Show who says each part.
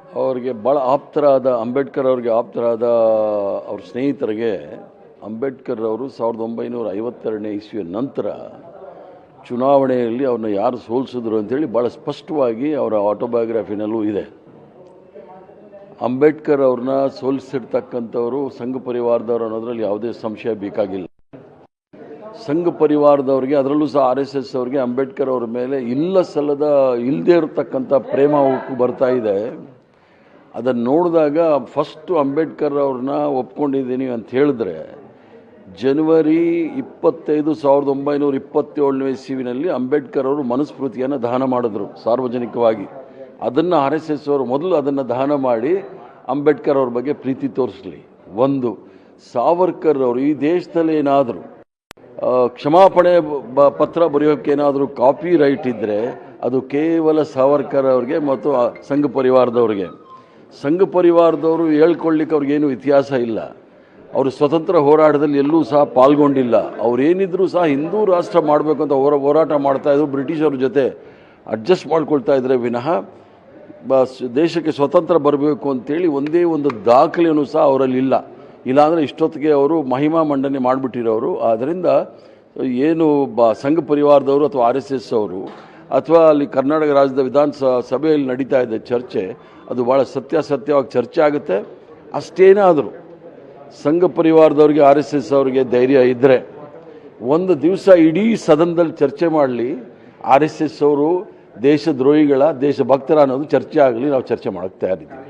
Speaker 1: ಅವರಿಗೆ ಭಾಳ ಆಪ್ತರಾದ ಅಂಬೇಡ್ಕರ್ ಅವರಿಗೆ ಆಪ್ತರಾದ ಅವ್ರ ಸ್ನೇಹಿತರಿಗೆ ಅಂಬೇಡ್ಕರ್ ಅವರು 1952ನೇ ಇಸ್ವಿಯ ನಂತರ ಚುನಾವಣೆಯಲ್ಲಿ ಅವ್ರನ್ನ ಯಾರು ಸೋಲಿಸಿದ್ರು ಅಂತೇಳಿ ಭಾಳ ಸ್ಪಷ್ಟವಾಗಿ ಅವರ ಆಟೋಬಯೋಗ್ರಫಿನಲ್ಲೂ ಇದೆ. ಅಂಬೇಡ್ಕರ್ ಅವ್ರನ್ನ ಸೋಲಿಸಿರ್ತಕ್ಕಂಥವರು ಸಂಘ ಪರಿವಾರದವರು ಅನ್ನೋದ್ರಲ್ಲಿ ಯಾವುದೇ ಸಂಶಯ ಬೇಕಾಗಿಲ್ಲ. ಸಂಘ ಪರಿವಾರದವ್ರಿಗೆ, ಅದರಲ್ಲೂ ಸಹ RSS ಅವರಿಗೆ ಅಂಬೇಡ್ಕರ್ ಅವ್ರ ಮೇಲೆ ಇಲ್ಲದೇ ಇರತಕ್ಕಂಥ ಪ್ರೇಮ ಬರ್ತಾ ಇದೆ. ಅದನ್ನು ನೋಡಿದಾಗ ಫಸ್ಟು ಅಂಬೇಡ್ಕರ್ ಅವ್ರನ್ನ ಒಪ್ಕೊಂಡಿದ್ದೀನಿ ಅಂತ ಹೇಳಿದ್ರೆ ಜನವರಿ 25, 1927ನೇ ಇಸ್ವಿನಲ್ಲಿ ಅಂಬೇಡ್ಕರ್ ಅವರು ಮನುಸ್ಮೃತಿಯನ್ನು ದಹನ ಮಾಡಿದ್ರು ಸಾರ್ವಜನಿಕವಾಗಿ. ಅದನ್ನು RSS ಅವರು ಮೊದಲು ಅದನ್ನು ದಹನ ಮಾಡಿ ಅಂಬೇಡ್ಕರ್ ಅವ್ರ ಬಗ್ಗೆ ಪ್ರೀತಿ ತೋರಿಸಲಿ. ಒಂದು, ಸಾವರ್ಕರ್ ಅವರು ಈ ದೇಶದಲ್ಲಿ ಏನಾದರೂ ಕ್ಷಮಾಪಣೆ ಪತ್ರ ಬರೆಯೋಕ್ಕೆ ಏನಾದರೂ ಕಾಪಿ ರೈಟ್ ಇದ್ದರೆ ಅದು ಕೇವಲ ಸಾವರ್ಕರ್ ಅವ್ರಿಗೆ ಮತ್ತು ಸಂಘ ಪರಿವಾರದವ್ರಿಗೆ. ಸಂಘ ಪರಿವಾರದವರು ಹೇಳ್ಕೊಳ್ಳಿಕ್ಕೆ ಅವ್ರಿಗೇನು ಇತಿಹಾಸ ಇಲ್ಲ. ಅವರು ಸ್ವತಂತ್ರ ಹೋರಾಟದಲ್ಲಿ ಎಲ್ಲೂ ಸಹ ಪಾಲ್ಗೊಂಡಿಲ್ಲ. ಅವರೇನಿದ್ರೂ ಸಹ ಹಿಂದೂ ರಾಷ್ಟ್ರ ಮಾಡಬೇಕು ಅಂತ ಹೋರಾಟ ಮಾಡ್ತಾಯಿದ್ರು, ಬ್ರಿಟಿಷರ ಜೊತೆ ಅಡ್ಜಸ್ಟ್ ಮಾಡ್ಕೊಳ್ತಾ ಇದ್ರೆ ವಿನಃ ದೇಶಕ್ಕೆ ಸ್ವತಂತ್ರ ಬರಬೇಕು ಅಂತೇಳಿ ಒಂದೇ ಒಂದು ದಾಖಲೆಯೂ ಸಹ ಅವರಲ್ಲಿ ಇಲ್ಲ. ಇಲ್ಲಾಂದರೆ ಇಷ್ಟೊತ್ತಿಗೆ ಅವರು ಮಹಿಮಾ ಮಂಡನೆ ಮಾಡಿಬಿಟ್ಟಿರೋರು. ಆದ್ದರಿಂದ ಏನು ಸಂಘ ಪರಿವಾರದವರು ಅಥವಾ RSS ಅವರು ಅಥವಾ ಅಲ್ಲಿ ಕರ್ನಾಟಕ ರಾಜ್ಯದ ವಿಧಾನಸಭೆಯಲ್ಲಿ ನಡೀತಾ ಇದೆ ಚರ್ಚೆ, ಅದು ಭಾಳ ಸತ್ಯವಾಗಿ ಚರ್ಚೆ ಆಗುತ್ತೆ. ಅಷ್ಟೇನಾದರೂ ಸಂಘ ಪರಿವಾರದವ್ರಿಗೆ RSS ಅವರಿಗೆ ಧೈರ್ಯ ಇದ್ದರೆ ಒಂದು ದಿವಸ ಇಡೀ ಸದನದಲ್ಲಿ ಚರ್ಚೆ ಮಾಡಲಿ, RSS ಅವರು ದೇಶದ್ರೋಹಿಗಳ ದೇಶಭಕ್ತರ ಅನ್ನೋದು ಚರ್ಚೆ ಆಗಲಿ, ನಾವು ಚರ್ಚೆ ಮಾಡೋಕ್ಕೆ ತಯಾರಿದ್ದೀವಿ.